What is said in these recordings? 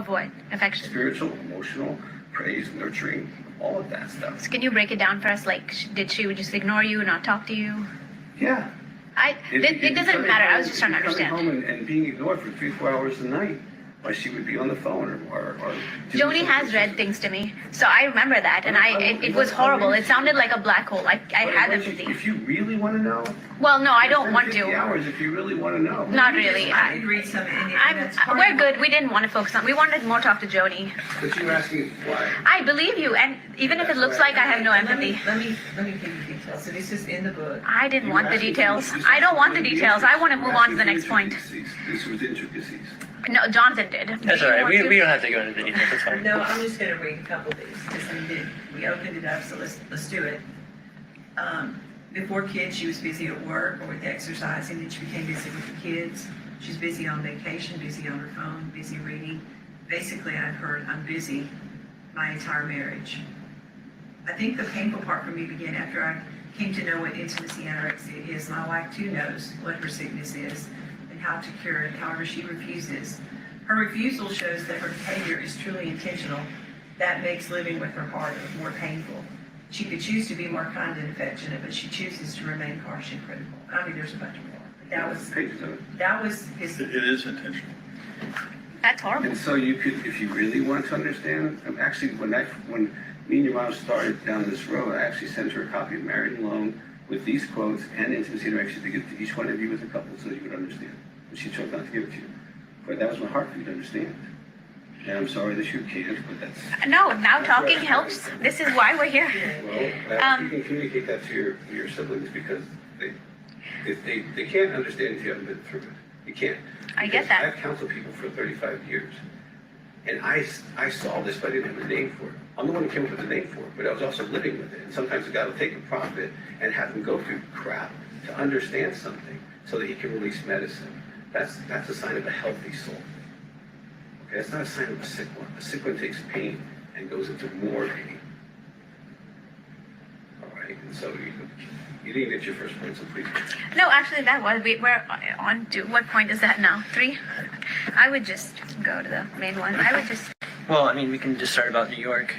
Of what? Affection? Spiritual, emotional, praise, nurturing, all of that stuff. So can you break it down for us? Like, did she just ignore you, not talk to you? Yeah. It doesn't matter. I was just trying to understand. Coming home and being ignored for 3-4 hours a night, while she would be on the phone or Joni has read things to me, so I remember that, and it was horrible. It sounded like a black hole. I had empathy. If you really want to know. Well, no, I don't want 50 to. hours if you really want to know. Not really. I did read some. We're good. We didn't want to focus on. We wanted more talk to Joni. But you asked me why. I believe you, and even if it looks like I have no empathy. Let me give you details. So this is in the book. I didn't want the details. I don't want the details. I want to move on to the next point. This was intricacies. No, Jonathan did. That's all right. We don't have to go into the details. That's fine. No, I'm just going to read a couple of these because we opened it up, so let's do it. Before kids, she was busy at work or with exercising, then she became busy with the kids. She's busy on vacation, busy on her phone, busy reading. Basically, I've heard I'm busy my entire marriage. I think the painful part for me began after I came to know what intimacy anorexia is. My wife too knows what her sickness is and how to cure it. However, she refuses. Her refusal shows that her behavior is truly intentional. That makes living with her harder, more painful. She could choose to be more kind and affectionate, but she chooses to remain harsh and critical. I mean, there's a bunch more. But that was his. It is intentional. That's horrible. And so you could, if you really want to understand, actually, when me and your mom started down this road, I actually sent her a copy of Married and Alone with these quotes and intimacy interaction to give to each one of you as a couple so you would understand. And she chose not to give it to you. But that was my heart for you to understand. And I'm sorry that you can't, but that's... No, now talking helps. This is why we're here. Well, you can communicate that to your siblings because they can't understand if you haven't been through it. You can't. I get that. I've counseled people for 35 years. And I saw this, but I didn't have a name for it. I'm the one who came up with the name for it, but I was also living with it. And sometimes a guy will take a prophet and have him go through crap to understand something so that he can release medicine. That's a sign of a healthy soul. Okay, that's not a sign of a sick one. A sick one takes pain and goes into more pain. All right, and so you didn't get your first point, so please. No, actually, that was. We're on to what point is that now? 3? I would just go to the main one. I would just. Well, I mean, we can just start about New York.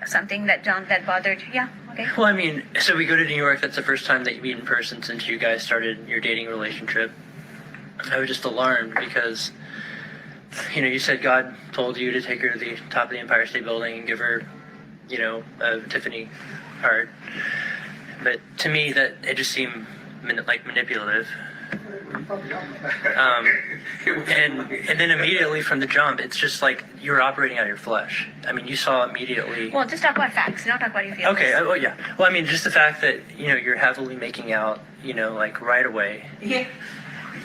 Something that bothered. Yeah. Okay. Well, I mean, so we go to New York. That's the first time that you meet in person since you guys started your dating relationship. I was just alarmed because, you said God told you to take her to the top of the Empire State Building and give her, a Tiffany heart. But to me, that it just seemed like manipulative. And then immediately from the jump, it's just like you're operating out of your flesh. I mean, you saw immediately. Well, just talk about facts. Don't talk about your feelings. Okay. Well, yeah. Well, I mean, just the fact that you're heavily making out, like right away. Yeah.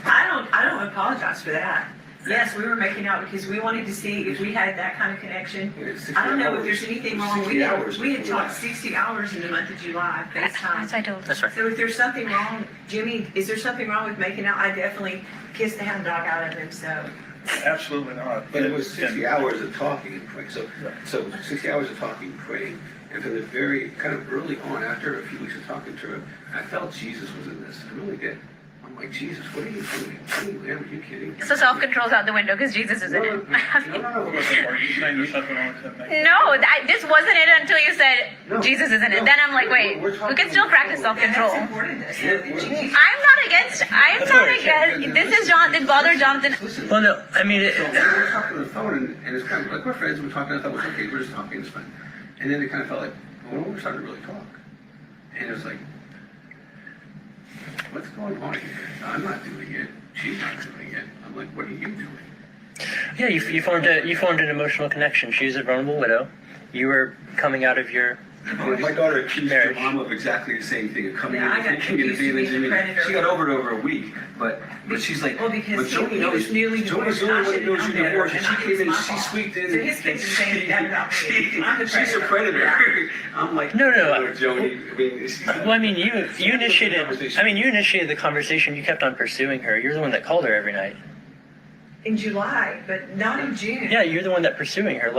I don't apologize for that. Yes, we were making out because we wanted to see if we had that kind of connection. I don't know if there's anything wrong. We had talked 60 hours in the month of July, FaceTime. That's what I told. That's right. So if there's something wrong, Jimmy, is there something wrong with making out? I definitely kissed the hound dog out of him, so. Absolutely not. But it was 60 hours of talking and praying. So 60 hours of talking and praying. And from the very kind of early on, after a few weeks of talking to her, I felt Jesus was in this. I really did. I'm like, Jesus, what are you doing? Joni Lamb, are you kidding? So self-control's out the window because Jesus is in it. No. Are you saying there's something wrong with that? No, this wasn't it until you said Jesus is in it. Then I'm like, wait, we can still practice self-control. That's important. I'm not against. This is Jonathan. Bother Jonathan. Well, no, I mean, So we're talking on the phone, and it's kind of like we're friends. We're talking. I thought it was okay. We're just talking. It's fine. And then it kind of felt like, well, we're starting to really talk. And it was like, what's going on here? I'm not doing it. She's not doing it. I'm like, what are you doing? yeah, you formed an emotional connection. She's a vulnerable widow. You were coming out of your My daughter accused marriage. her mom of exactly the same thing. Of coming Yeah, I got accused of being a predator. She got over it over a week, but she's like, Well, because but he was newly divorced. Joni's the only one I that knows shouldn't you're know divorced, and better, she and came in, it's she my squeaked in. fault. So his kids are saying that about me. I'm the She's a predator. predator. I'm like, No. Joni. I mean, Well, I mean, you initiated the conversation. You kept on pursuing her. You're the one that called her every night. In July, but not in June. Yeah, you're the one that pursuing her.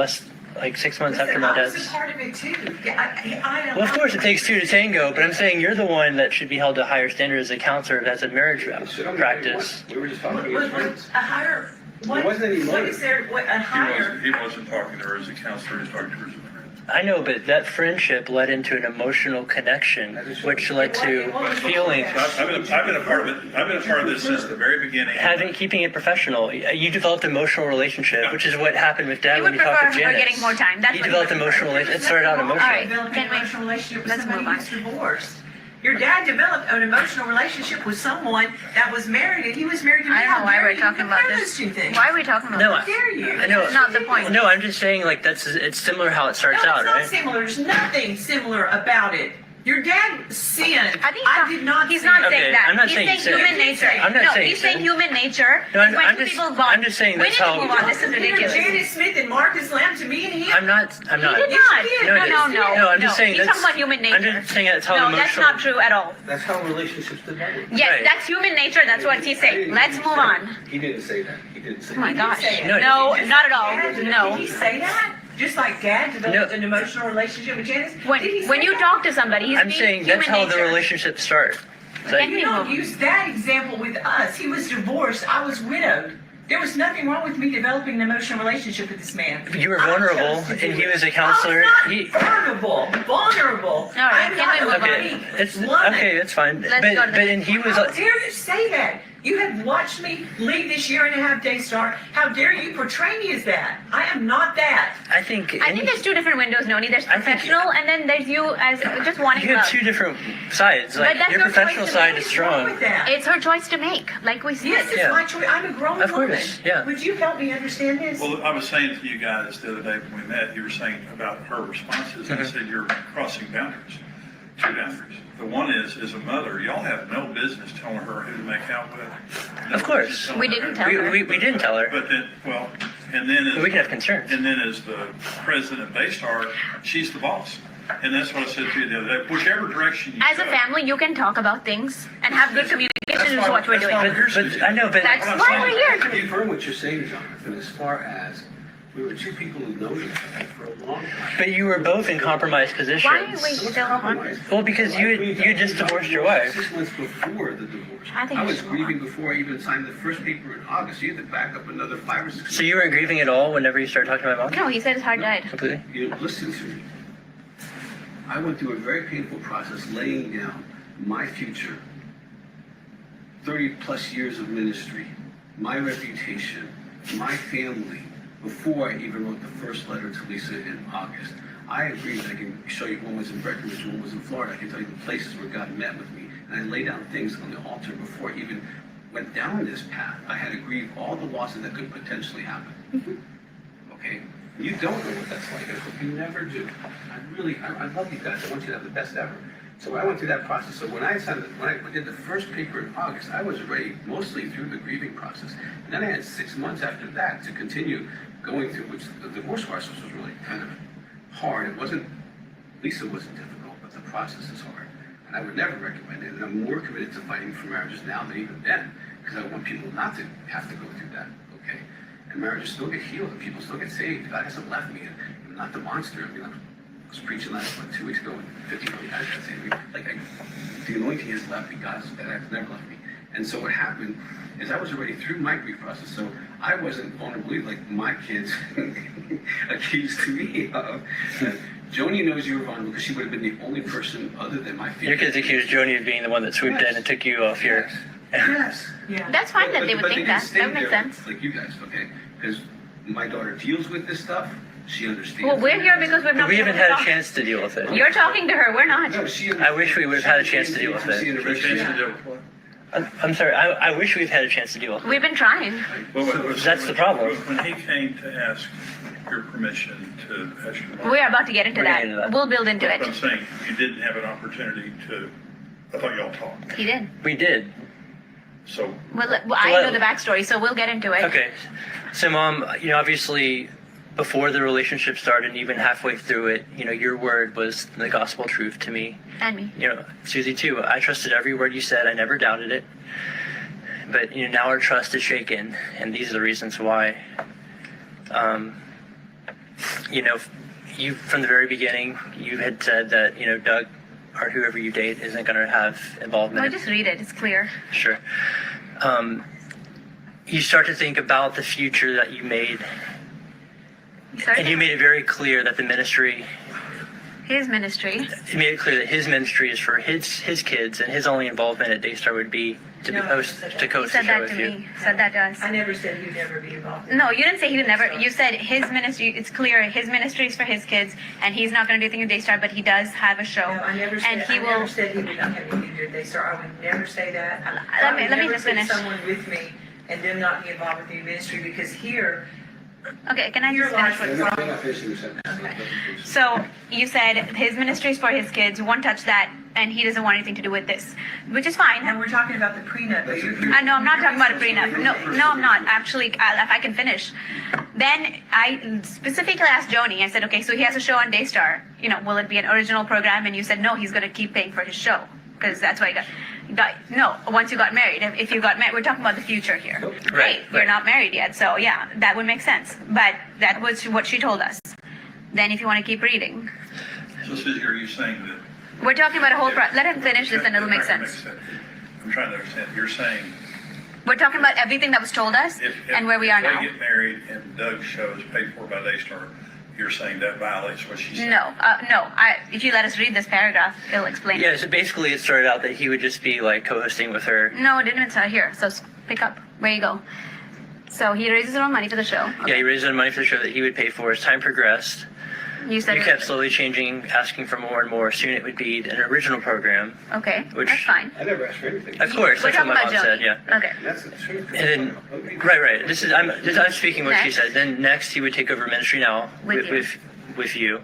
Like 6 months after Listen, I Nadeau's. was a part of it too. I Well, of course, it takes 2 to tango, but I'm saying you're the one that should be held to a higher standard as a counselor, as a marriage practice. We were just talking as friends. A higher There wasn't any What is motive. there, what, a higher? He wasn't talking to her as a counselor, he was talking to her as a friend. I know, but that friendship led into an emotional connection, which led to feelings. I've been a part of it. I've been a part of this since the very beginning. Keeping it professional. You developed emotional relationship, which is what happened with Dad You when would you talked prefer to her Jene. getting more time. That's You what developed emotional. It started out emotional. All right. Developing Can an we- emotional relationship with let's somebody move on. who's divorced. Your dad developed an emotional relationship with someone that was married, and he was married to me. I don't know How why dare we're you talking about compare this. those two things? Why are we talking about No, How dare you? I know. That's not the point. No, I'm just saying like it's similar how it starts No, out, it's not right? similar. There's nothing similar about it. Your dad sinned. I think did not. he's sin. not Okay, saying that. I'm not he's saying saying you said human it. nature. I'm not no, saying he's you saying said it. human nature. No, is when I'm two just- people bond. I'm just saying we that's need how- to move on. This is Compared ridiculous. Janet Smith and Marcus Lamb to me and him. I'm not. He did not. Yes, you did. No, No, no, you no. did. No, I'm just saying He's that's- talking about human nature. I'm just saying that's how no, emotional. that's not true at all. That's how relationships develop. Yes, Right. that's human nature. That's what he's saying. Let's move on. He didn't say that. He didn't say Oh my that. gosh. say it. No, No, Just not at like all. Dad, No. Did he say that? Just like Dad developed No. an emotional relationship with Janice? When Did he when say you that? talk to somebody, he's I'm being saying human that's how nature. the relationships start. It's Can like, we You don't move? use that example with us. He was divorced. I was widowed. There was nothing wrong with me developing an emotional relationship with this man. you were I vulnerable, chose to do and he it. was a counselor. I was not He- vulnerable. Vulnerable. All right, I'm can not we a move on? weak It's woman. okay. It's fine. Let's but go to the and he was. How dare you say that? You have watched me leave this year and a half Daystar. How dare you portray me as that? I am not that. I think. I think there's two different windows, Noni. There's I think- professional, and then there's you as just wanting you have love. two different sides. But Like that's your your choice professional to side make. is What's wrong strong. with that? It's her choice to make, like we said. Yes, it's Yeah. my choice. I'm a grown Of woman. course, yeah. Would you help me understand this? Well, I was saying to you guys the other day when we met, you were saying about her responses, and I said you're crossing boundaries, two boundaries. The one is, as a mother, y'all have no business telling her who to make out with. No Of course. business telling We her didn't who- tell her. We didn't tell her. But then, well, and then as, We can have concerns. and then as the president of Daystar, she's the boss. And that's what I said to you the other day. Whichever direction you As a go. family, you can talk about things and have good communication is what we're That's why doing. we're here, But I know, but That's I'm why saying- we're here. I confirm what you're saying, Jonathan, as far as we were two people who known each other for a long time. but you were both in compromised positions. Why are we What's still on? compromised? Well, because you just divorced your wife. 6 months before the divorce. I think I we was should move grieving on. before I even signed the first paper in August. You had to back up another 5 or 6 months. So you weren't grieving at all whenever you started talking to my mom? No, he said his heart died. Completely. You didn't listen to me. I went through a very painful process laying down my future, 30 plus years of ministry, my reputation, my family, before I even wrote the first letter to Lisa in August. I agree that I can show you one was in Breckenridge, one was in Florida. I can tell you the places where God met with me. And I laid down things on the altar before I even went down this path. I had to grieve all the losses that could potentially happen. Okay? You don't know what that's like. I hope you never do. I love you guys. I want you to have the best ever. So I went through that process. So when I did the first paper in August, I was already mostly through the grieving process. And then I had 6 months after that to continue going through, which the divorce process was really kind of hard. Lisa wasn't difficult, but the process is hard. And I would never recommend it. And I'm more committed to fighting for marriages now than even then, because I want people not to have to go through that, okay? And marriages still get healed, and people still get saved. God hasn't left me, and I'm not the monster. I mean, I was preaching last, 2 weeks ago, and 50 million guys got saved. The anointing has left me. God has never left me. And so what happened is I was already through my grief process, so I wasn't vulnerable like my kids accused to me of. Joni knows you were vulnerable because she would have been the only person other than my family. Your kids accused Joni of being the one that swooped in and took you off your. Yes. Yeah. That's fine that they would But think didn't that. stay That makes there sense. Like you guys, okay? Because my daughter deals with this stuff. She understands. Well, we're here because we've not We been haven't able to had a talk. chance to deal with it. You're talking to her. We're not. No, she I wish we would have had a chance to deal with it. She The chance to understands. deal with what? I'm sorry. I wish we've had a chance to deal with it. We've been trying. That's the problem. When he came to ask your permission to ask your mom, We're about to get into We're that. getting into that. We'll build into but I'm it. saying you didn't have an opportunity to, I thought y'all talked. He did. We did. So I know the backstory, so we'll get into it. Okay. So, Mom, obviously, before the relationship started, and even halfway through it, your word was the gospel truth to me. And me. Suzy too. I trusted every word you said. I never doubted it. But now our trust is shaken, and these are the reasons why. You from the very beginning, you had said that Doug or whoever you date isn't going to have involvement. No, just read it. It's clear. Sure. you start to think about the future that you made, Sorry? and you made it very clear that the ministry, His ministry. you made it clear that his ministry is for his kids, and his only involvement at Daystar would be to No, host I said to that. You host the said show that with to you. me. Said that to us. I never said you'd never be involved in No, you didn't say he would never. Daystar. You said his ministry. It's clear his ministry is for his kids, and he's not going to do anything with Daystar, but he does have a show, No, I never said, and he I never will. said he would not have anything to do with Daystar. I would never say that. Let me- I would let me never just put finish. someone with me and them not be involved with the ministry, because here, Okay, can I Your just finish life what? is They're not finishing your sentence. Okay. So you said his ministry is for his kids. You won't touch that, and he doesn't want anything to do with this, which is fine. and we're talking about the prenup. But I know I'm not talking about a prenup. No, I'm not. Actually, if I can finish. Then I specifically asked Joni. I said, okay, so he has a show on Daystar. Will it be an original program? And you said, no, he's going to keep paying for his show because that's why he got. No, once you got married. If you got married, we're talking about the future here. Great, Right. you're not married yet, so yeah, that would make sense. But that was what she told us. Then, if you want to keep reading, So Suzy, are you saying that? we're talking about a whole. Let him finish this, and it'll make sense. I'm trying to understand. You're saying We're talking about everything that was told us if and where we are if they now. get married and Doug's show is paid for by Daystar, you're saying that violates what she said? No. If you let us read this paragraph, it'll explain Yeah, it. so basically it started out that he would just be like co-hosting with her. No, it didn't even start here. So pick up. Where you go. So he raises his own money for the show. Yeah, he raised the money for the show that he would pay for. As time progressed, You said you kept slowly changing, asking for more and more. Soon it would be an original program. Okay, Which- that's fine. I never asked for anything. Of course, We're that's what talking my about mom Joni. said. Yeah. Okay. That's the truth. And Okay. Right. I'm speaking what she Next. said. Then next he would take over ministry now With you. with you.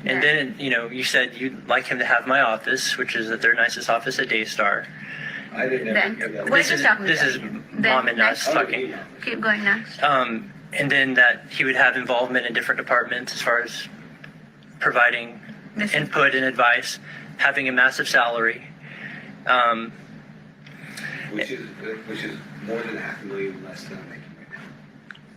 And Okay. then, you said you'd like him to have my office, which is their nicest office at Daystar. I didn't ever Then, give that. we're This just is- talking this about is Joni. mom and us Next. talking. Keep going next. And then that he would have involvement in different departments as far as providing This is- input and advice, having a massive salary. Which is more than $500,000 less than I'm making right now.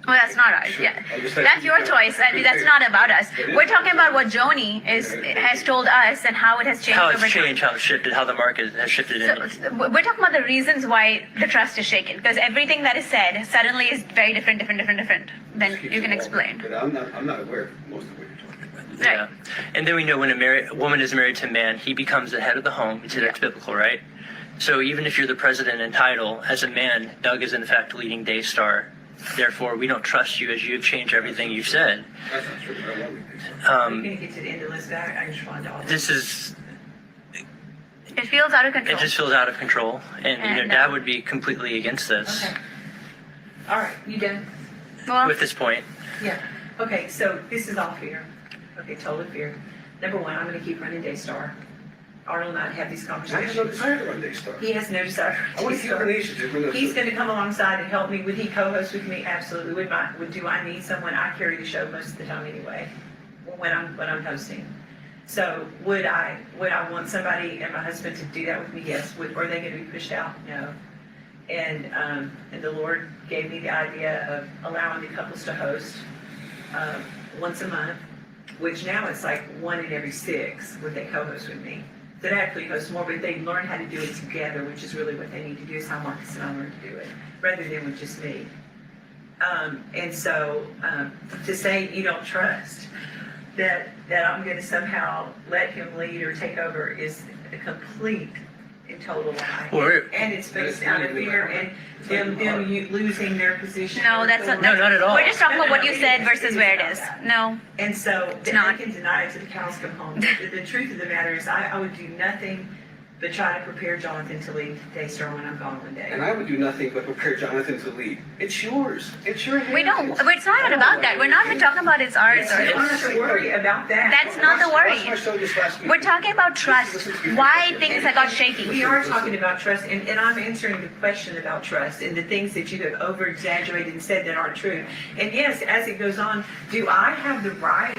Well, that's not ours. Sure. Yeah, I'm just saying- that's your choice. I mean, that's not about us. It is. We're talking about what Joni has told us and how it has changed How over it's time. changed, how it's shifted, how the market has shifted. So we're talking about the reasons why the trust is shaken, because everything that is said suddenly is very different. Then Just keeps you can evolving. explain. But I'm not aware of most of what you're talking about. Yeah. Right. And then we know when a woman is married to a man, he becomes the head of the home. That's biblical, right? So even if you're the president in title, as a man, Doug is in fact leading Daystar. Therefore, we don't trust you as you've changed everything you've said. That's not true. I love you. I'm going to get to the end of the list. I respond to all this. This is, It feels out of control. it just feels out of control. And, And, Dad would be completely against this Okay. All right, you done? Well, with this point. Yeah. Okay, so this is all fear. Okay, total fear. Number one, I'm going to keep running Daystar. Arnold and I have these I have no conversations. desire to run Daystar. He has no desire. I want to keep running Daystar. He's going to come alongside and help me. Would he co-host with me? Absolutely. Do I need someone? I carry the show most of the time anyway, when I'm hosting. So would I want somebody and my husband to do that with me? Yes. Are they going to be pushed out? No. And the Lord gave me the idea of allowing the couples to host once a month, which now it's like 1 in every 6 would they co-host with me. That actually host more, but they learn how to do it together, which is really what they need to do, is how Marcus and I learned to do it, rather than with just me. And so to say you don't trust that I'm going to somehow let him lead or take over is a complete and total lie. Well, And it's based out of fear and them losing their position. no, that's not. No, not at all. We're just talking about what you said versus where it is. No. And so they not. can deny it till the cows come home. The truth of the matter is I would do nothing but try to prepare Jonathan to leave Daystar when I'm gone one day. And I would do nothing but prepare Jonathan to lead. It's yours. It's your We don't. inheritance. It's not even about that. We're not even talking about it's ours or You don't it's. have to worry about that. That's not the worry. Watch my show just last week. We're talking about trust. Why things that got shaky. We are talking about trust, and I'm answering the question about trust and the things that you have over-exaggerated and said that aren't true. And yes, as it goes on, do I have the right,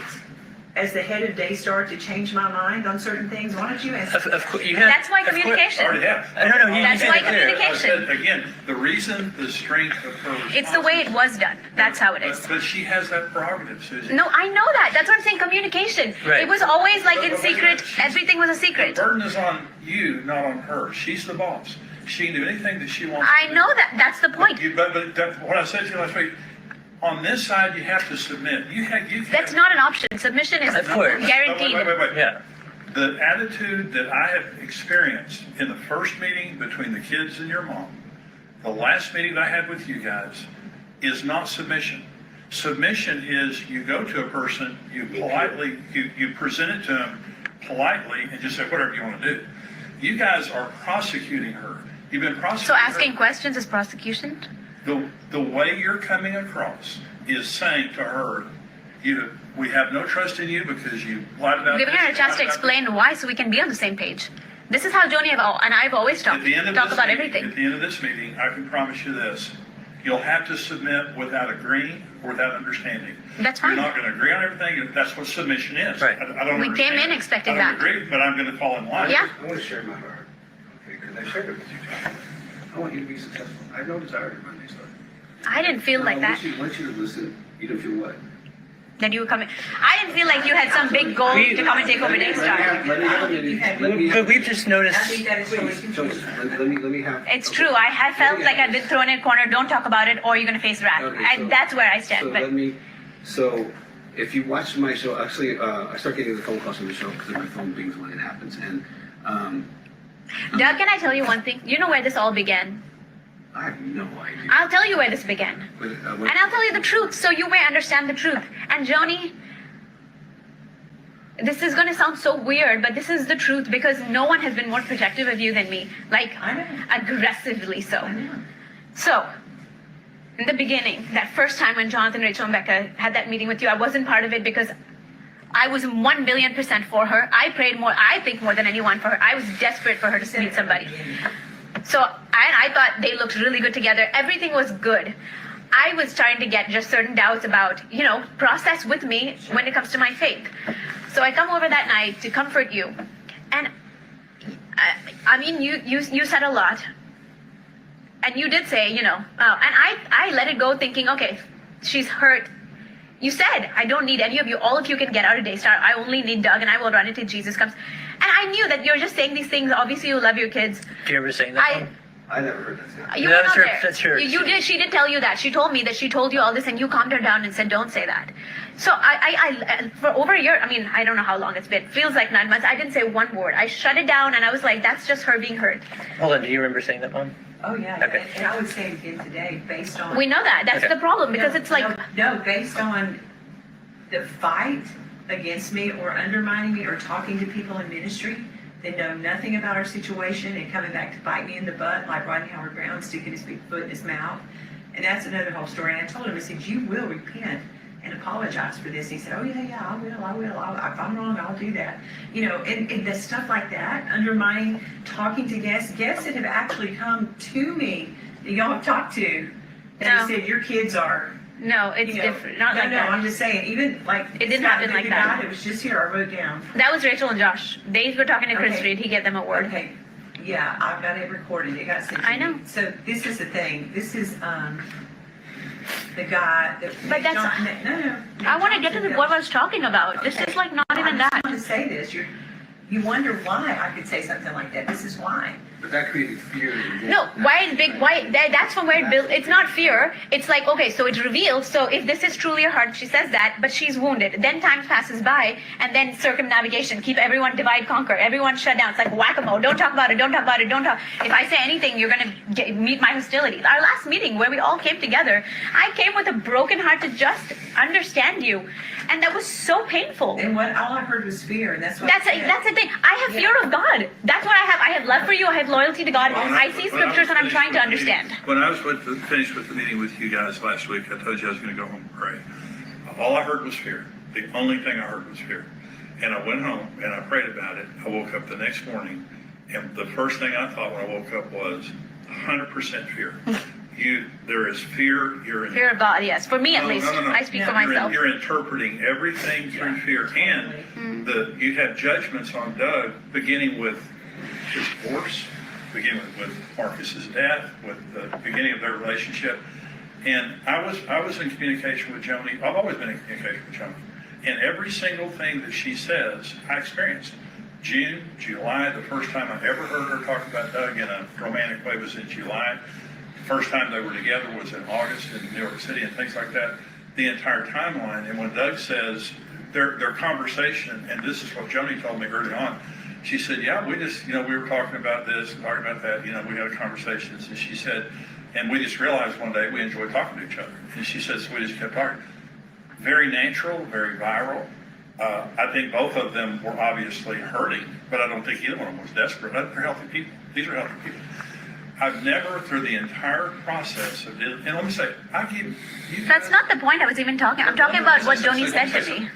as the head of Daystar, to change my mind on certain things? Why don't you answer? Of course, you have. That's why of course- communication. Already have. No, you That's said why it clear. communication. I said, again, the reason, the strength of her It's the way it was done. That's how it is. But she has that prerogative, Suzy. No, I know that. That's what I'm saying. Communication. Right. It was always like in But wait a secret. minute. Everything was a The secret. burden is on you, not on her. She's the boss. She can do anything that she wants. I know that. That's the point. But what I said to you last week, on this side, you have to submit. That's not an option. Submission is Of course. guaranteed. Wait. Yeah. The attitude that I have experienced in the first meeting between the kids and your mom, the last meeting that I had with you guys, is not submission. Submission is you go to a person, you politely, you present it to them politely and just say whatever you want to do. You guys are prosecuting her. You've been prosecuting So asking her. questions is prosecution? The way you're coming across is saying to her, we have no trust in you because you lied about Giving this, her a you chance lied to about explain why so we can be on the same page. This is how Joni and I've always talked At the end of talk this about meeting, everything. At the end of this meeting, I can promise you this. You'll have to submit without agreeing or without understanding. That's fine. You're not going to agree on everything. That's what submission is. Right. I don't We came understand in it. expecting I don't that. agree, but I'm going to fall in line. Yeah. I want to share my heart, okay, because I shared it with you, John. I want you to be successful. I have no desire to run this stuff. I didn't feel like that. I want you to listen. You don't feel what? That you were coming. I didn't feel like you had some big goal to come and take over Daystar. But we've just I noticed. think that is really confusing. Let me have. It's true. I have felt like I've been thrown in a corner. Don't talk about it, or you're gonna face wrath. Okay, so- And that's where I stand. So But so if you watch my show, actually, I start getting the phone calls from the show because my phone bings when it happens. And Doug, can I tell you one thing? You know where this all began? I have no idea. I'll tell you where this began. When- And I'll tell you the truth so you may understand the truth. And Joni, this is going to sound so weird, but this is the truth because no one has been more protective of you than me. Like, I know. aggressively so. I know. So, in the beginning, that first time when Jonathan, Rachel, and Becca had that meeting with you, I wasn't part of it because I was 1 billion% for her. I prayed more, I think more than anyone for her. I was desperate for her to meet somebody. So I thought they looked really good together. Everything was good. I was starting to get just certain doubts about, process with me when it comes to my faith. So I come over that night to comfort you. And I mean, you said a lot. And you did say, and I let it go thinking, okay, she's hurt. You said, I don't need any of you. All of you can get out of Daystar. I only need Doug and I will run it till Jesus comes. And I knew that you're just saying these things. Obviously, you love your kids. Do you remember saying that? I never heard that statement. You That were was not her- there. that's her- You did. She did tell you that. She told me that she told you all this, and you calmed her down and said, "Don't say that." So I for over a year. I mean, I don't know how long it's been. Feels like 9 months. I didn't say one word. I shut it down, and I was like, "That's just her being hurt." Hold on. Do you remember saying that, Mom? Oh, yeah. Okay. And I would say it again today, based on. We know that. That's Okay. the problem because it's like No, based on the fight against me or undermining me or talking to people in ministry that know nothing about our situation and coming back to bite me in the butt like Rodney Howard Brown sticking his big foot in his mouth. And that's another whole story. And I told him, I said, you will repent and apologize for this. He said, oh, yeah, I will. If I'm wrong, I'll do that. And the stuff like that, undermining, talking to guests that have actually come to me that y'all have talked to and have No. said, your kids are, no, it's different. Not like that. I'm just saying, even like. It didn't happen like that. It was just here, I wrote down. That was Rachel and Josh. They were talking to Chris Okay. Reed. He gave them a word. Okay, yeah, I've got it recorded, it got sent to I know. me. So this is the thing, this is, the guy that. But that's- No. I want to get to what I was talking about. This is like not even I that. just want to say this, you wonder why I could say something like that, this is why. But that created fear. No, why is big? Why that's from where it built. It's not fear. It's like okay, so it reveals. So if this is truly her heart, she says that, but she's wounded. Then time passes by, and then circumnavigation. Keep everyone divide, conquer. Everyone shut down. It's like whack-a-mole. Don't talk about it. Don't talk about it. Don't talk. If I say anything, you're gonna meet my hostility. Our last meeting where we all came together, I came with a broken heart to just understand you, and that was so painful. And all I heard was fear, and that's what. That's the thing. I have fear of God. That's what I have. I have love for you. I have loyalty to God. I see scriptures and I'm trying to understand. When I was finished with the meeting with you guys last week, I told you I was going to go home and pray. All I heard was fear. The only thing I heard was fear. And I went home and I prayed about it. I woke up the next morning, and the first thing I thought when I woke up was 100% fear. There is fear. You're in Fear of God, yes. For me at No, least. no. I speak for You're myself. You're interpreting everything through fear, and you have judgments on Doug, beginning with his divorce, beginning with Marcus's death, with the beginning of their relationship. And I was in communication with Joni. I've always been in communication with Joni, and every single thing that she says, I experienced. June, July. The first time I ever heard her talk about Doug in a romantic way was in July. The first time they were together was in August in New York City and things like that. The entire timeline. And when Doug says their conversation, and this is what Joni told me early on, she said, yeah, we just, we were talking about this and talking about that, we had a conversation. And she said, and we just realized one day we enjoyed talking to each other. And she said, so we just kept talking. Very natural, very viral. I think both of them were obviously hurting, but I don't think either one of them was desperate. They're healthy people. These are healthy people. I've never, through the entire process of it, and let me say, I give you. That's not the point I was even talking. I'm talking about what Joni said to me.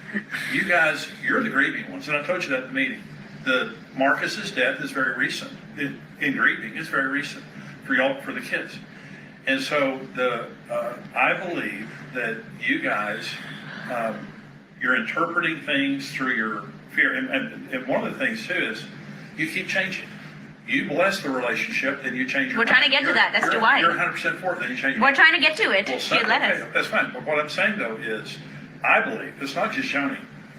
You guys, you're the grieving ones, and I told you that at the meeting. The Marcus's death is very recent. In grieving, it's very recent for y'all, for the kids. And so I believe that you guys, you're interpreting things through your fear. And one of the things too is you keep changing. You bless the relationship, then you change your We're trying to get to that. That's why. You're 100% for it, then you change your We're mind. trying to get to it. Well, She let us. okay, that's fine. But what I'm saying though is, I believe, it's not just Joni,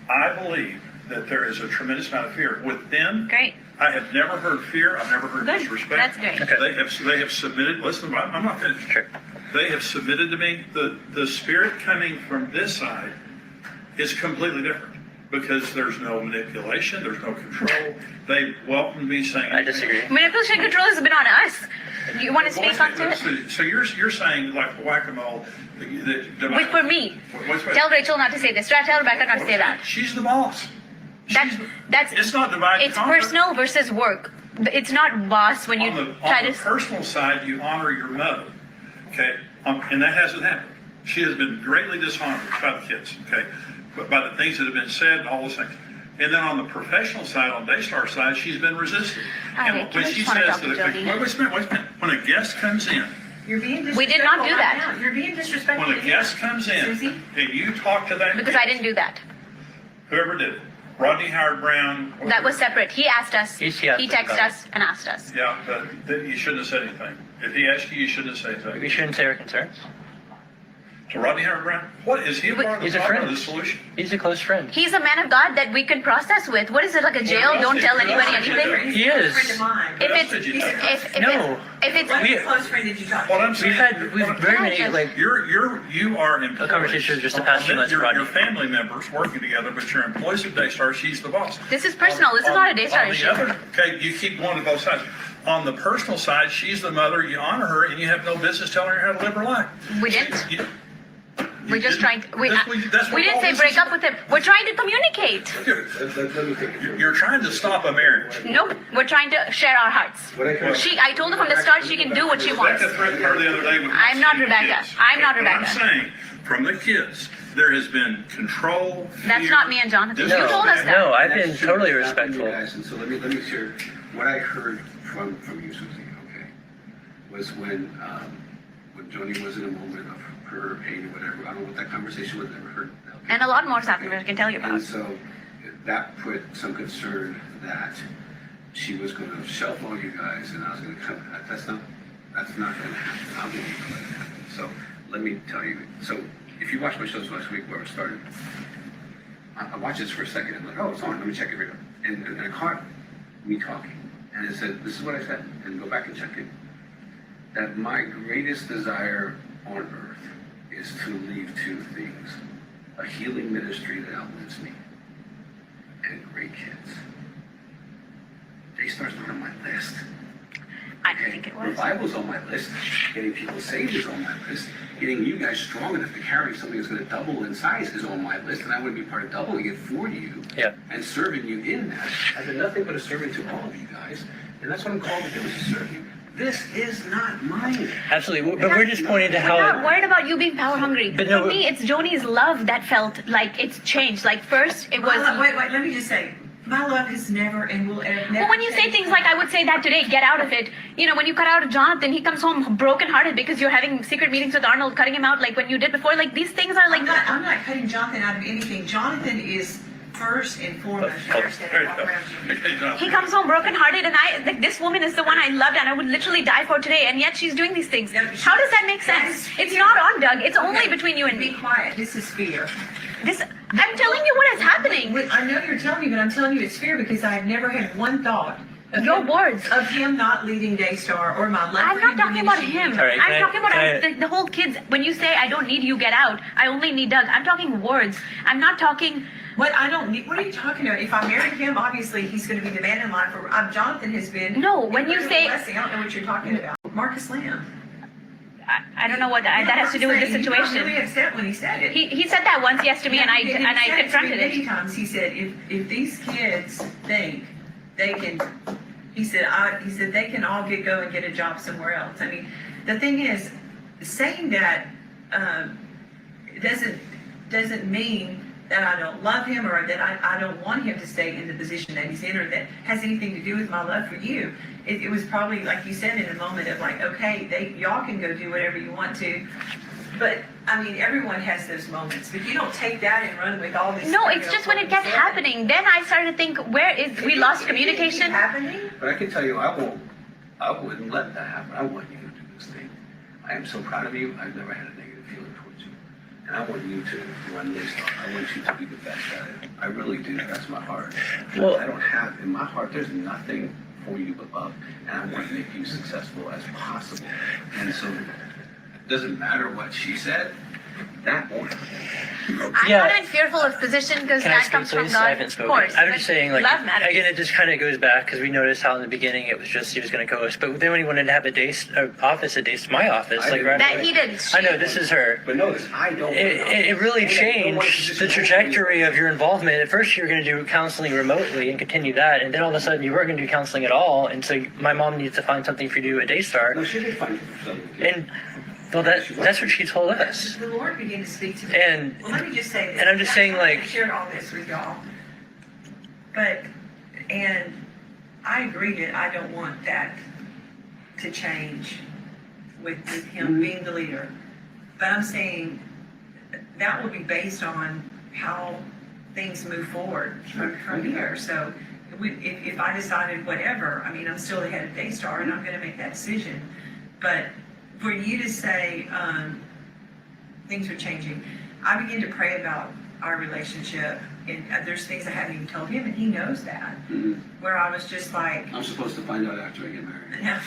I believe that there is a tremendous amount of fear. With them, Great. I have never heard fear, I've never heard Good. disrespect. That's great. Okay. They have submitted, listen, I'm not finished. Sure. They have submitted to me. The spirit coming from this side is completely different because there's no manipulation, there's no control. They welcomed me saying. I disagree. Manipulation control has been on us. You want to speak on to it? So you're saying like whack-a-mole. Wait for me. Wait. Tell Rachel not to say this. Tell Rebecca not to say that. She's the boss. It's not divide and It's conquer. personal versus work. It's not boss when you on the try to. personal side, you honor your mother, okay? And that hasn't happened. She has been greatly dishonored by the kids, okay? But by the things that have been said and all those things. And then on the professional side, on Daystar side, she's been resisted. All And right, when I she just wanna says talk to that, Jody. wait a minute. When a guest comes in, You're being disrespectful. We did not do that. right now. You're being disrespectful. when a guest comes in, Suzy? and you talk to that Because guest, I didn't do that. whoever did it, Rodney Howard Brown. That was separate. He asked us. He He asked us texted about us and asked us. Yeah, but you shouldn't have said anything. If he asked you, you shouldn't have said anything. We shouldn't say our concerns. To Rodney Howard Brown, what is he a part of He's the a problem or friend. the solution? He's a close friend. He's a man of God that we can process with. What is it, like a jail? else Don't did- tell who else anybody did you anything? do? He is. Friend of mine. If What it's else did you do? No. if it's What's We- the close friend that you talk What to? I'm saying, We've very many, like, you are employees. A conversation with just the past few months, Your Rodney. family members working together, but you're employees of Daystar. She's the boss. This is personal. This is not a Daystar On the issue. other- Okay, you keep going to both sides. On the personal side, she's the mother. You honor her, and you have no business telling her how to live her life. We didn't. We're just trying to. We didn't say break up with him. We're trying to communicate. Let me take it. You're trying to stop a marriage. Nope. We're trying to share our hearts. I told her from the start she can do what she wants. Rebecca threatened her the other day with I'm not Rebecca. kids. I'm not But Rebecca. I'm saying, from the kids, there has been control. That's fear, not me and Jonathan. No, You told us that. no, I've That's been true. totally It's happened to you respectful. guys, and so let me share what I heard from you, Suzy, okay, was when Joni was in a moment of her pain or whatever. I don't know what that conversation was, never heard that. And a lot more stuff I can tell you And about. so that put some concern that she was going to shelf all you guys and I was going to come. That's not going to happen. I'm going to let it happen. So let me tell you. So if you watched my shows last week where it started, I watched this for a second. I'm like, oh, it's on. Let me check it right up. And I caught me talking. And it said, this is what I said. And go back and check it. That my greatest desire on earth is to leave two things. A healing ministry that outlives me. And great kids. Daystar's not on my list. I didn't think it was. Revival's on my list. Getting people saved is on my list. Getting you guys strong enough to carry something that's going to double in size is on my list. And I would be part of doubling it for you. Yeah. And serving you in that. I've been nothing but a servant to all of you guys. And that's what I'm called to do, is to serve you. This is not mine. Absolutely. But we're just pointing to We're not how. worried about you being power hungry. But no, For me, it's Joni's love that felt like it's changed. Like first, it was. Wait, let me just say, my love has never and will ever. Well, when you say things like, I would say that today, get out of it. You know, when you cut out of Jonathan, he comes home brokenhearted because you're having secret meetings with Arnold, cutting him out like when you did before. Like these things are like. I'm not cutting Jonathan out of anything. Jonathan is first and foremost. You understand? I walk around you. He comes home brokenhearted, and like, this woman is the one I loved and I would literally die for today, and yet she's doing these things. No, How does that make sense? It's not on Doug. It's only between you and Be me. quiet. This is fear. I'm telling you what is happening. think. I know you're telling me, but I'm telling you it's fair because I have never had one thought of Your him, words. of him not leading Daystar or my love I'm for not him talking about diminishing. him. All right, I'm can I- talking about can I- the whole kids. When you say I don't need you, get out. I only need Doug. I'm talking words. I'm not talking. What I don't need. What are you talking about? If I marry him, obviously he's going to be the man in life. Or Jonathan has been. No, when you say- blessing, I don't know what you're talking about. Marcus Lamb. I don't know what that has to do with the He got really situation. upset when he said it. He said that once, yes, to me, and I He said it to me confronted many it. times. He said, if these kids think they can, he said they can all go and get a job somewhere else. I mean, the thing is, saying that doesn't mean that I don't love him or that I don't want him to stay in the position that he's in or that has anything to do with my love for you. It was probably, like you said, in a moment of like, okay, y'all can go do whatever you want to. But, I mean, everyone has those moments. But you don't take that and run with all this. No, it's just when it kept happening. Then I started to think, we lost communication? Happening? But I can tell you, I wouldn't let that happen. I want you to do this thing. I am so proud of you. I've never had a negative feeling towards you. And I want you to run this. I want you to be the best at it. I really do. That's my heart. Well- I don't have, in my heart, there's nothing for you but love. And I want to make you successful as possible. And so, it doesn't matter what she said, that won't happen. I'm Yeah. not even fearful of position because Can I that speak, comes from please? God. I haven't spoken. Of course. I was but just saying, like, love matters. again, it just kind of goes back because we noticed how in the beginning it was just he was going to co-host, but then when he wanted to have office at my office, I like did. right That away- he did. I know this is her. But notice, I don't. It really changed the trajectory of your involvement. At first, you were going to do counseling remotely and continue that, and then all of a sudden, you weren't going to do counseling at all. And so, my mom needs to find something for you to do at Daystar. No, she did find something. And well, that's what she told us. The Lord began to speak to me. And Well, let me just say this. and I'm just saying, like- I shared all this with y'all. And I agree that I don't want that to change with him being the leader. But I'm saying that will be based on how things move forward from here. So if I decided whatever, I mean, I'm still the head of Daystar and I'm going to make that decision. But for you to say things are changing, I begin to pray about our relationship, and there's things I haven't even told him, and he knows that. Where I was just like, I'm supposed to find out after I get married.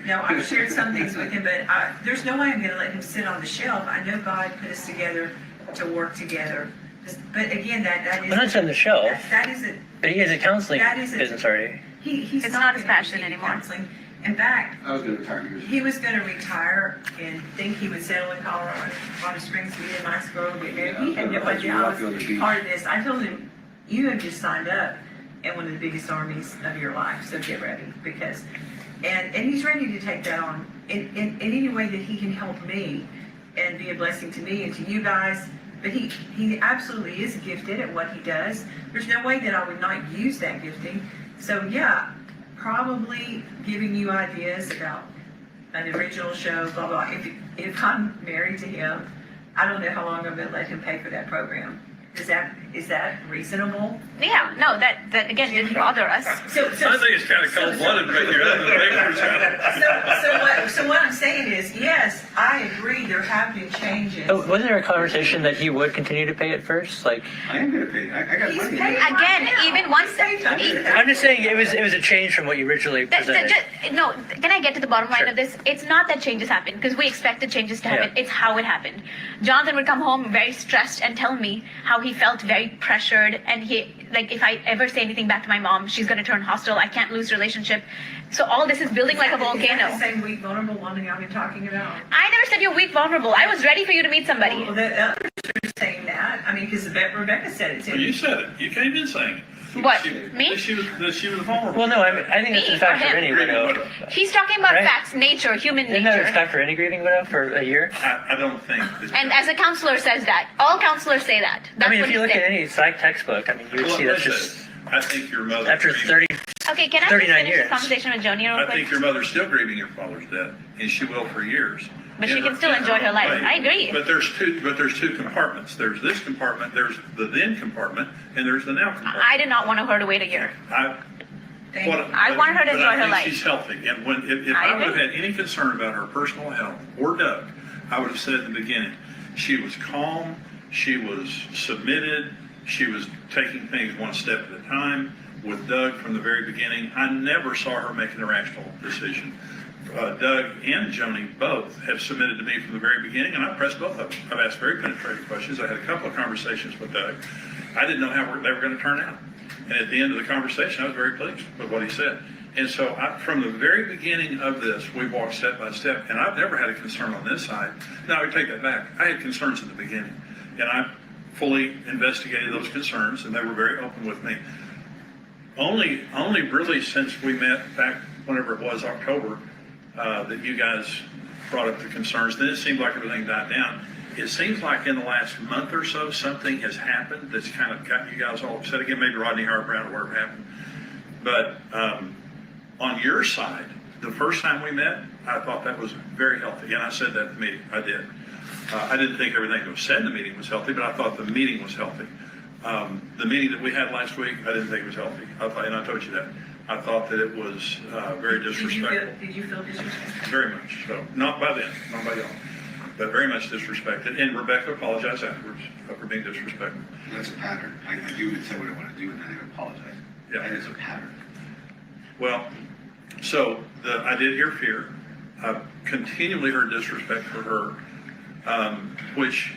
no, I've shared some things with him, but there's no way I'm going to let him sit on the shelf. I know God put us together to work together. But again, that is. we're not on the shelf, That isn't. but he has a counseling That isn't- business already. He's It's not his gonna passion continue anymore. counseling. In fact, I was going to retire years ago. he was going to retire and think he would settle in Colorado, Springs, be a nice girl, get married. He had no Yeah, idea I was walking on the beach. part of this. I told him, you have just signed up in one of the biggest armies of your life, so get ready. Because, and he's ready to take that on in any way that he can help me and be a blessing to me and to you guys. But he absolutely is gifted at what he does. There's no way that I would not use that gifting. So yeah, probably giving you ideas about an original show, blah, blah. If I'm married to him, I don't know how long I'm going to let him pay for that program. Is that reasonable? Yeah, no, that again didn't bother us. So I think it's kind of cold-blooded, but you're out of the papers. So what I'm saying is, yes, I agree, there have been changes. Oh, wasn't there a conversation that he would continue to pay at first? Like, I am going to pay. I got He's money. paid. Again, even once I'm just saying it was a change from what you originally presented. no, can I get to the bottom line of this? It's not that changes happen because we expected changes to happen. Yeah. It's how it happened. Jonathan would come home very stressed and tell me how he felt very pressured, and he like if I ever say anything back to my mom, she's going to turn hostile. I can't lose relationship. So all this is building like a Is that volcano. the same weak, vulnerable woman y'all been talking about? I never said you're weak, vulnerable. I was ready for you to meet somebody. Well, the others are saying that. I mean, because Rebecca said it Well, too. you said it. You came in saying it. What, That me? she was vulnerable. Well, no, I think that's Me a fact or for him? any widow. He's talking about Right. facts, nature, human Isn't that a nature. fact for any grieving widow for a year? I don't think. And as a counselor says that. All counselors say that. That's I mean, what if you he look said. at any psych textbook, I mean, you would Well, see that's listen, just I think your mother. after 30. Okay, can I just 39 finish years. this conversation with Joni real I quick? think your mother's still grieving your father's death, and she will for years. But she In can still in enjoy her life. way. I agree. But there's two compartments. There's this compartment, there's the then compartment, and there's the now compartment. I did not want her to wait a year. Thank you. I want her to but enjoy I her think life. she's healthy, and if I I would have agree. had any concern about her personal health or Doug, I would have said in the beginning, she was calm, she was submitted, She was taking things one step at a time with Doug from the very beginning. I never saw her make an irrational decision. Doug and Joni both have submitted to me from the very beginning, and I pressed both of them. I've asked very penetrating questions. I had a couple of conversations with Doug. I didn't know how they were going to turn out. And at the end of the conversation, I was very pleased with what he said. And so from the very beginning of this, we walked step by step, and I've never had a concern on this side. Now, I take that back. I had concerns at the beginning, and I fully investigated those concerns, and they were very open with me. Only really since we met back whenever it was, October, that you guys brought up the concerns. Then it seemed like everything died down. It seems like in the last month or so, something has happened that's kind of got you guys all upset again. Maybe Rodney Howard Brown or whatever happened. But on your side, the first time we met, I thought that was very healthy. And I said that at the meeting. I did. I didn't think everything that was said in the meeting was healthy, but I thought the meeting was healthy. The meeting that we had last week, I didn't think it was healthy. And I told you that. I thought that it was very disrespectful. Did you feel disrespectful? Very much so. Not by them, not by y'all, but very much disrespected. And Rebecca apologized afterwards for being disrespectful. That's a pattern. I do and say what I want to do, and then I apologize. Yeah. That is a pattern. Well, so I did hear fear. I've continually heard disrespect for her, which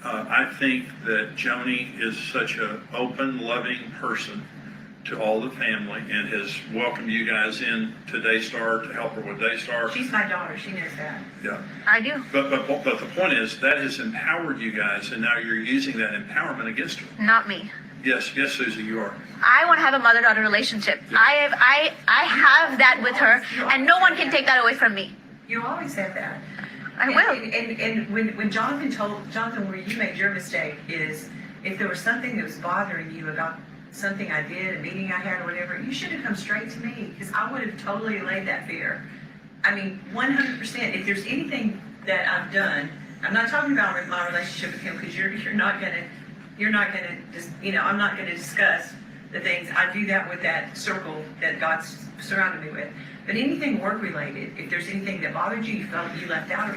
I think that Joni is such an open, loving person to all the family and has welcomed you guys in to Daystar to help her with Daystar. She's my daughter, she knows that. Yeah. I do. But the point is that has empowered you guys, and now you're using that empowerment against her. Not me. Yes, Suzy, you are. I want to have a mother-daughter relationship. I have that with her, and no one can take that away from me. You always have that. I will. And when Jonathan, where you made your mistake is if there was something that was bothering you about something I did, a meeting I had or whatever, you should have come straight to me because I would have totally allayed that fear. I mean, 100%. If there's anything that I've done, I'm not talking about my relationship with him because you're not gonna just, I'm not gonna discuss the things. I do that with that circle that God's surrounded me with. But anything work related, if there's anything that bothered you, you felt you left out,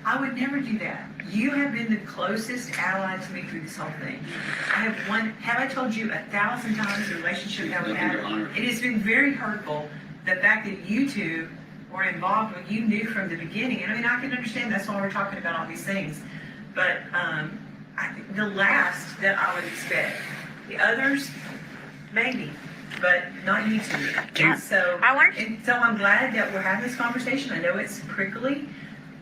I would never do that. You have been the closest ally to me through this whole thing. Have I told you 1,000 times the relationship that we had? It has been very hurtful, the fact that you two were involved when you knew from the beginning. And I mean, I can understand that's why we're talking about all these things. But I think the last that I would expect, the others, maybe, but not you two. So I'm glad that we're having this conversation. I know it's prickly,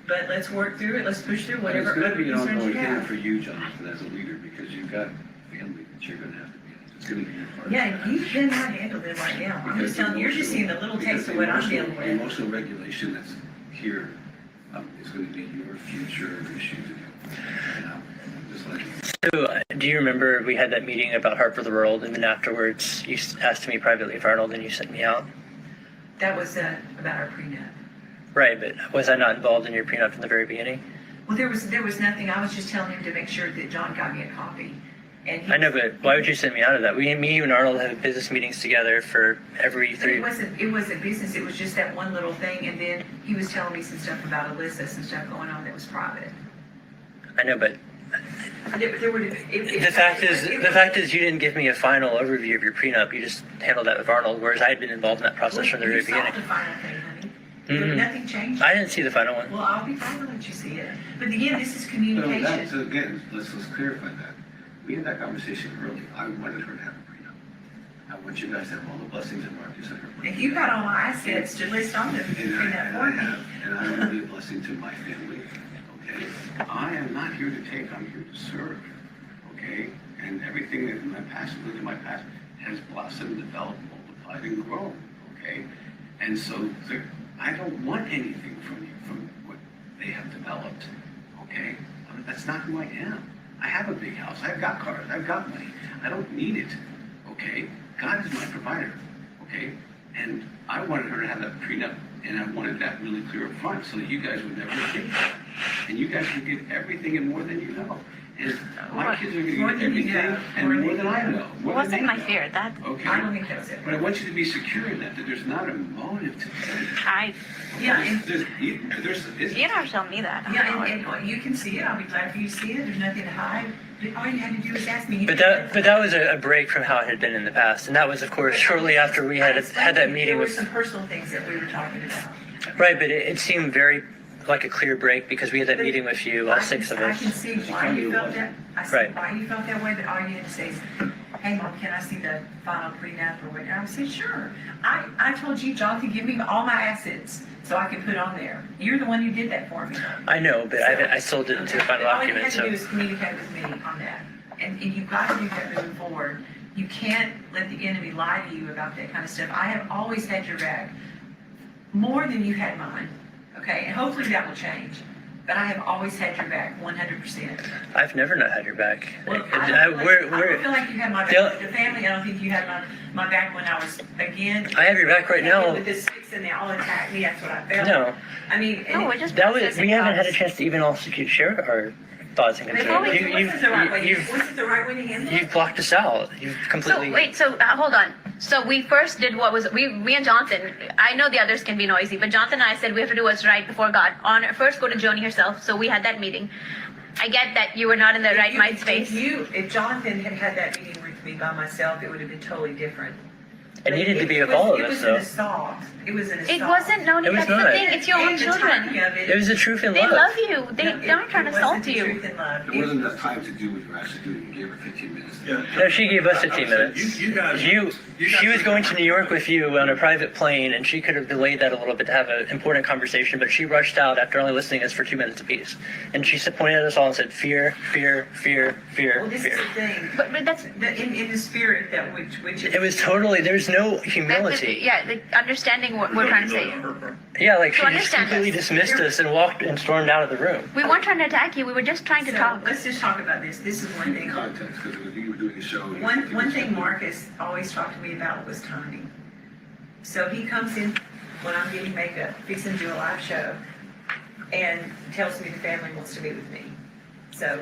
but let's work through it. Let's push through whatever. It's going to be an concerns ongoing you thing have. for you, Jonathan, as a leader, because you've got family that you're going to have to be. It's going to be your part. Yeah, and you cannot handle it right now. I'm just telling you, you're just seeing a little taste of what I'm dealing The with. emotional regulation that's here is going to be your future issue to deal with. And I'm just letting you know. So, do you remember we had that meeting about Heart for the World, and then afterwards you asked me privately for Arnold, and you sent me out? That was about our prenup. Right, but was I not involved in your prenup from the very beginning? Well, there was nothing. I was just telling him to make sure that John got me a copy. And I know, but why would you send me out of that? Me, you, and Arnold have business meetings together for every three. It wasn't business. It was just that one little thing, and then he was telling me some stuff about Alyssa, some stuff going on that was private. I know, but the fact is, you didn't give me a final overview of your prenup. You just handled that with Arnold, whereas I had been involved in that process from the very beginning. You saw the final thing, honey. Mm-hmm. Nothing changed. I didn't see the final one. Well, I'll be fine to let you see it. But again, this is So communication. again, let's clarify that. We had that conversation early. I wanted her to have a prenup. I want you guys to have all the blessings and markers in her prenup. If you got all my assets to list on them, you can afford me. And I want to be a blessing to my family. Okay? I am not here to take, I'm here to serve. Okay? And everything that in my past, look at my past, has blossomed, developed, multiplied, and grown. Okay? And so I don't want anything from you, from what they have developed. Okay? I mean, that's not who I am. I have a big house. I've got cars. I've got money. I don't need it. Okay? God is my provider. Okay? And I wanted her to have that prenup, and I wanted that really clear up front so that you guys would never get that. And you guys would get everything and more than you know. And my kids are going to More get than you everything know. and more than I know. It More wasn't than my they know. fear. That Okay? I don't think that was it. But I want you to be secure in that there's not a motive to that. Yeah, and, There's you never told me that. yeah, and you can see it. I'll be glad for you to see it. There's nothing to hide. all you had to do was ask me. You But didn't- that was a break from how it had been in the past, and that was, of course, shortly after we had that meeting There were with. some personal things that we were talking about. Right, but it seemed very like a clear break because we had that But meeting with you, all six of I us. can see why you felt that. I see Right. why you felt that way, but all you had to say is, hey, Mom, can I see the final prenup or whatever? I said, sure. I told you, John, to give me all my assets so I can put on there. You're the one who did that for me. I know, but I still didn't see the final All you document, had to do so. is communicate with me on that. And you've got to do that moving forward. You can't let the enemy lie to you about that kind of stuff. I have always had your back, more than you had mine, okay? And hopefully that will change. But I have always had your back, 100%. I've never not had your back. Well, I don't feel like you had my back They'll- with the family. I don't think you had my back when I was, again. I have your back right now. With the sticks and they all attack me, that's what I felt. No, I mean, No, we're and just that was, processing we haven't had a thoughts. chance to even all share our thoughts and Before concerns. we- wasn't the right way, You've wasn't the right way to handle it? blocked us out. You've completely. So wait, hold on. So we first did what was me and Jonathan. I know the others can be noisy, but Jonathan and I said we have to do what's right before God. First go to Joni herself. So we had that meeting. I get that you were not in the right mind space. If Jonathan had had that meeting with me by myself, it would have been totally different. It needed to be It with all of It us, was though. an assault. It was an assault. It wasn't, no, It was that's the not. thing. It's your own And the children. timing of It was the truth in They love. love you. They're not trying to It wasn't assault the you. truth in love. There wasn't enough time to do what you were actually doing. You gave her 15 minutes. Yeah. No, she gave us I- I 15 would say minutes. You guys. She was going to New York with you on a private plane, and she could have delayed that a little bit to have an important conversation, but she rushed out after only listening to us for 2 minutes apiece. And she pointed at us all and said, fear, fear, fear, fear, Well, this fear. is the thing. But that's In the spirit that which is. It was totally, there's no humility. yeah, like understanding what we're trying to say. Yeah, like To she just understand completely us. dismissed us and walked and stormed out of the room. We weren't trying to attack you. We were just trying to So, talk. let's just talk about this. This is one thing. Context, because you were doing a show. One thing Marcus always talked to me about was timing. So he comes in when I'm getting makeup, fixing to do a live show, and tells me the family wants to meet with me. So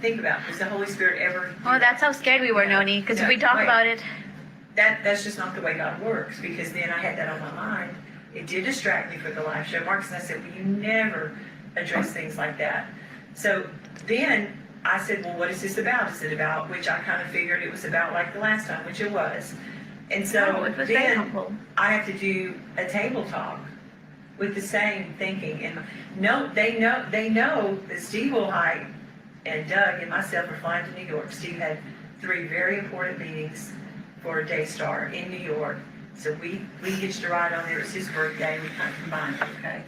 think about it. Does the Holy Spirit ever? Oh, that's how scared we were, Noni, because if we talk Right. about it, That's just not the way God works, because then I had that on my mind. It did distract me for the live show. Marcus and I said, well, you never address things like that. So then I said, well, what is this about? Is it about, which I kind of figured it was about like the last time, which it was. And so no, it was very then humble. I have to do a table talk with the same thinking. And no, they know that Steve Wilhite and Doug and myself are flying to New York. Steve had 3 very important meetings for Daystar in New York. So we hitched a ride on there. It was his birthday. We kind of combined it, okay?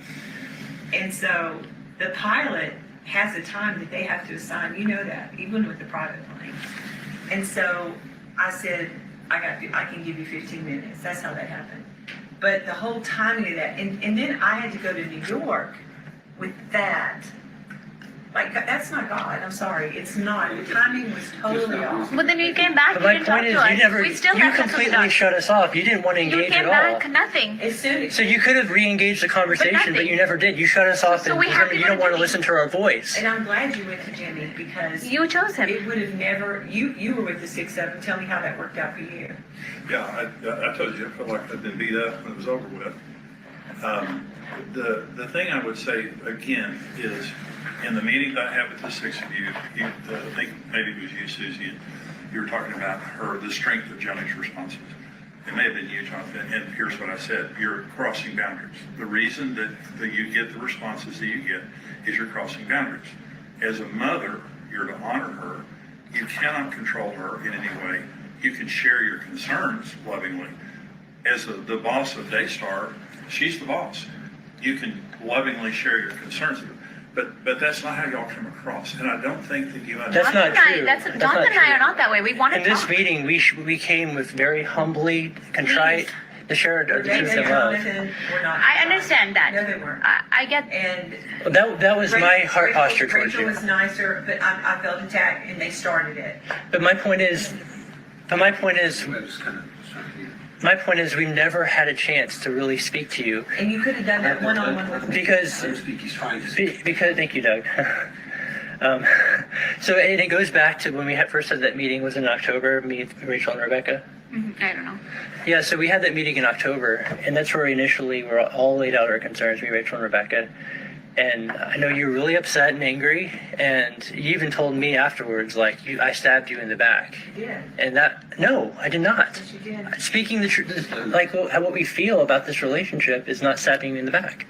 And so the pilot has a time that they have to assign. You know that, even with the private plane. And so I said, I can give you 15 minutes. That's how that happened. But the whole timing of that, and then I had to go to New York with that. Like, that's not God. I'm sorry. It's not. The timing was totally off. But then you came back, But you my didn't talk point is, to us. you never, We still you left us completely undone. shut us off. You didn't want to You engage came at all. back, nothing. As soon as, So you could have re-engaged the conversation, but nothing. you never did. You shut us off So and we have determined to you go don't to want to Jimmy. listen to our voice. and I'm glad you went to Jimmy, because You chose him. it would have never, you were with the 6 of them. Tell me how that worked out for you. Yeah, I told you, I felt like I'd been beat up when it was over with. The thing I would say again is, in the meeting that I had with the 6 of you, I think maybe it was you, Suzy, and you were talking about the strength of Johnny's responses. It may have been you, Jonathan, and here's what I said: you're crossing boundaries. The reason that you get the responses that you get is you're crossing boundaries. As a mother, you're to honor her. You cannot control her in any way. You can share your concerns lovingly. As the boss of Daystar, she's the boss. You can lovingly share your concerns with her. But that's not how y'all come across. And I don't think that you That's Jonathan not and I- true. That's That's Jonathan not and I true. are not that way. We want to In this talk. meeting, we came with very humbly contrite to share the Jane truth and and love. Jonathan were not. I understand that. No, they weren't. I get. And That was my heart posture towards Rachel you. was nicer, but I felt attacked, and they started it. But my point is, I was kind of just trying to we never had a chance to really speak to you And you could have done that one-on-one with me. because let him speak. He's trying to speak. because thank you, Doug. So and it goes back to when we first had that meeting. Was in October. Me, Rachel, and Rebecca. I don't know. Yeah, so we had that meeting in October, and that's where we initially were all laid out our concerns, me, Rachel, and Rebecca. And I know you were really upset and angry, and you even told me afterwards, like, I stabbed you in the back. You did. And no, I did not. Yes, you did. Speaking the truth, like what we feel about this relationship is not stabbing you in the back.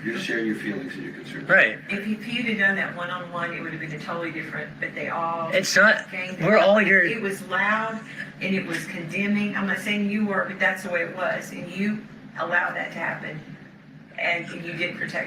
You're just sharing your feelings and your concerns. Right. If you'd have done that one-on-one, it would have been totally different, but they all. It's not, ganged we're up. all your, It was loud and it was condemning. I'm not saying you were, but that's the way it was. And you allowed that to happen. And you didn't protect